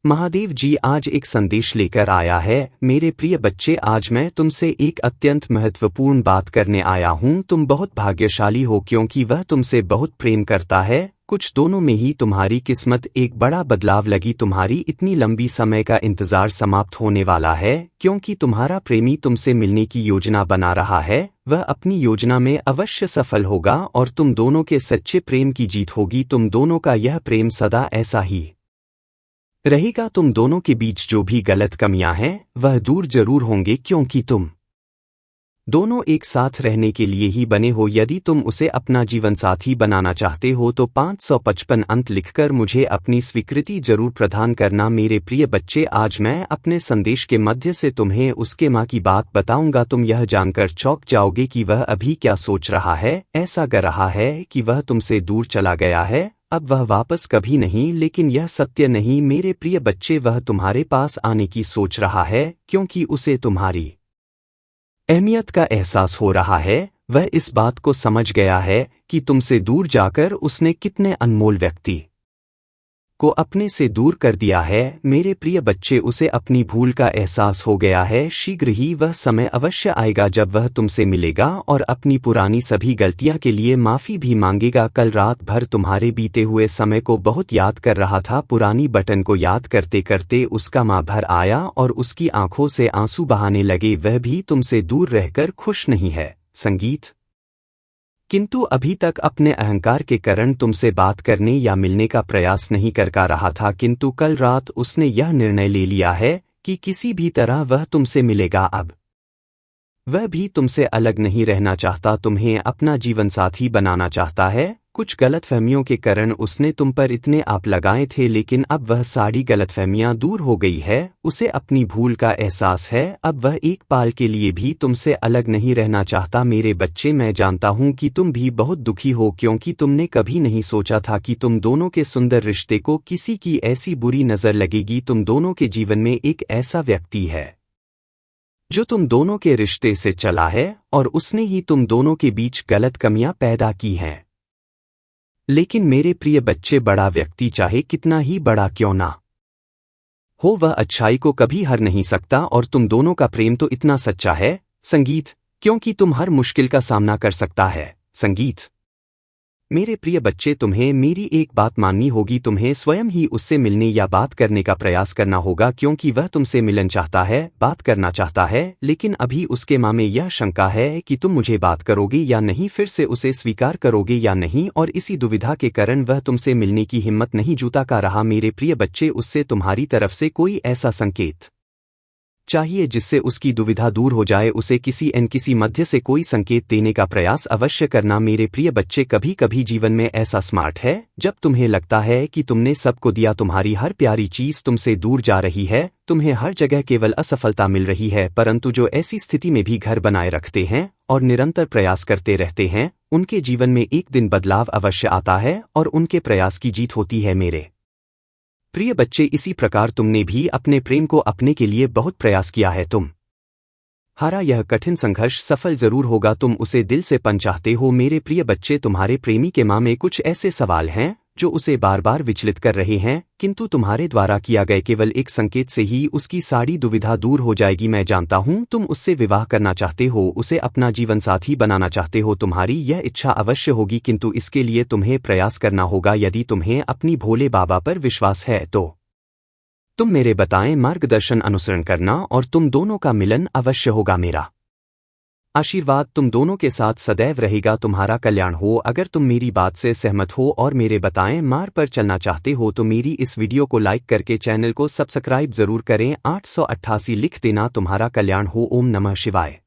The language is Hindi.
महादेव जी आज एक संदेश लेकर आया है। मेरे प्रिय बच्चे, आज मैं तुमसे एक अत्यंत महत्वपूर्ण बात करने आया हूँ। तुम बहुत भाग्यशाली हो क्योंकि वह तुमसे बहुत प्रेम करता है। कुछ दोनों में ही तुम्हारी किस्मत एक बड़ा बदलाव लगी। तुम्हारी इतनी लंबी समय का इंतजार समाप्त होने वाला है क्योंकि तुम्हारा प्रेमी तुमसे मिलने की योजना बना रहा है। वह अपनी योजना में अवश्य सफल होगा और तुम दोनों के सच्चे प्रेम की जीत होगी। तुम दोनों का यह प्रेम सदा ऐसा ही रहेगा। तुम दोनों के बीच जो भी गलत कमियां हैं वह दूर जरूर होंगे क्योंकि तुम दोनों एक साथ रहने के लिए ही बने हो। यदि तुम उसे अपना जीवन साथी बनाना चाहते हो तो 555 अंक लिखकर मुझे अपनी स्वीकृति जरूर प्रदान करना। मेरे प्रिय बच्चे, आज मैं अपने संदेश के मध्य से तुम्हें उसके माँ की बात बताऊंगा। तुम यह जानकर चौंक जाओगे कि वह अभी क्या सोच रहा है। ऐसा लग रहा है कि वह तुमसे दूर चला गया है, अब वह वापस कभी नहीं। लेकिन यह सत्य नहीं मेरे प्रिय बच्चे, वह तुम्हारे पास आने की सोच रहा है क्योंकि उसे तुम्हारी अहमियत का एहसास हो रहा है। वह इस बात को समझ गया है कि तुमसे दूर जाकर उसने कितने अनमोल व्यक्ति को अपने से दूर कर दिया है। मेरे प्रिय बच्चे, उसे अपनी भूल का एहसास हो गया है। शीघ्र ही वह समय अवश्य आएगा जब वह तुमसे मिलेगा और अपनी पुरानी सभी गलतियां के लिए माफी भी मांगेगा। कल रात भर तुम्हारे बीते हुए समय को बहुत याद कर रहा था। पुरानी बटन को याद करते करते उसका माँ भर आया और उसकी आंखों से आंसू बहाने लगे। वह भी तुमसे दूर रहकर खुश नहीं है संगीत, किंतु अभी तक अपने अहंकार के कारण तुमसे बात करने या मिलने का प्रयास नहीं कर रहा था। किंतु कल रात उसने यह निर्णय ले लिया है कि किसी भी तरह वह तुमसे मिलेगा। अब वह भी तुमसे अलग नहीं रहना चाहता, तुम्हें अपना जीवन साथी बनाना चाहता है। कुछ गलतफहमियों के कारण उसने तुम पर इतने आप लगाए थे, लेकिन अब वह सारी गलतफहमियां दूर हो गई है। उसे अपनी भूल का एहसास है। अब वह एक पाल के लिए भी तुमसे अलग नहीं रहना चाहता। मेरे बच्चे, मैं जानता हूं कि तुम भी बहुत दुखी हो क्योंकि तुमने कभी नहीं सोचा था कि तुम दोनों के सुंदर रिश्ते को किसी की ऐसी बुरी नजर लगेगी। तुम दोनों के जीवन में एक ऐसा व्यक्ति है जो तुम दोनों के रिश्ते से चला है और उसने ही तुम दोनों के बीच गलत कमियां पैदा की हैं। लेकिन मेरे प्रिय बच्चे, बड़ा व्यक्ति चाहे कितना ही बड़ा क्यों ना हो, वह अच्छाई को कभी हर नहीं सकता। और तुम दोनों का प्रेम तो इतना सच्चा है संगीत, क्योंकि तुम हर मुश्किल का सामना कर सकता है संगीत। मेरे प्रिय बच्चे, तुम्हें मेरी एक बात माननी होगी। तुम्हें स्वयं ही उससे मिलने या बात करने का प्रयास करना होगा क्योंकि वह तुमसे मिलन चाहता है, बात करना चाहता है। लेकिन अभी उसके मन में यह शंका है कि तुम मुझे बात करोगे या नहीं, फिर से उसे स्वीकार करोगे या नहीं, और इसी दुविधा के कारण वह तुमसे मिलने की हिम्मत नहीं जुटा का रहा। मेरे प्रिय बच्चे, उससे तुम्हारी तरफ से कोई ऐसा संकेत चाहिए जिससे उसकी दुविधा दूर हो जाए। उसे किसी मध्य से कोई संकेत देने का प्रयास अवश्य करना। मेरे प्रिय बच्चे, कभी कभी जीवन में ऐसा स्मार्ट है जब तुम्हें लगता है कि तुमने सबको दिया, तुम्हारी हर प्यारी चीज तुमसे दूर जा रही है, तुम्हें हर जगह केवल असफलता मिल रही है। परंतु जो ऐसी स्थिति में भी घर बनाए रखते हैं और निरंतर प्रयास करते रहते हैं, उनके जीवन में एक दिन बदलाव अवश्य आता है और उनके प्रयास की जीत होती है। मेरे प्रिय बच्चे, इसी प्रकार तुमने भी अपने प्रेम को अपने के लिए बहुत प्रयास किया है। तुम हारा यह कठिन संघर्ष सफल जरूर होगा। तुम उसे दिल से चाहते हो। मेरे प्रिय बच्चे, तुम्हारे प्रेमी के मन में कुछ ऐसे सवाल हैं जो उसे बार बार विचलित कर रहे हैं, किंतु तुम्हारे द्वारा किया गया केवल एक संकेत से ही उसकी सारी दुविधा दूर हो जाएगी। मैं जानता हूं तुम उससे विवाह करना चाहते हो, उसे अपना जीवन साथी बनाना चाहते हो। तुम्हारी यह इच्छा अवश्य होगी, किंतु इसके लिए तुम्हें प्रयास करना होगा। यदि तुम्हें अपनी भोले बाबा पर विश्वास है तो तुम मेरे बताएं मार्गदर्शन अनुसरण करना और तुम दोनों का मिलन अवश्य होगा। मेरा आशीर्वाद तुम दोनों के साथ सदैव रहेगा। तुम्हारा कल्याण हो। अगर तुम मेरी बात से सहमत हो और मेरे बताएं मार्ग पर चलना चाहते हो तो मेरी इस वीडियो को लाइक करके चैनल को सब्सक्राइब जरूर करें। 888 लिख देना। तुम्हारा कल्याण हो। ओम नमः शिवाय।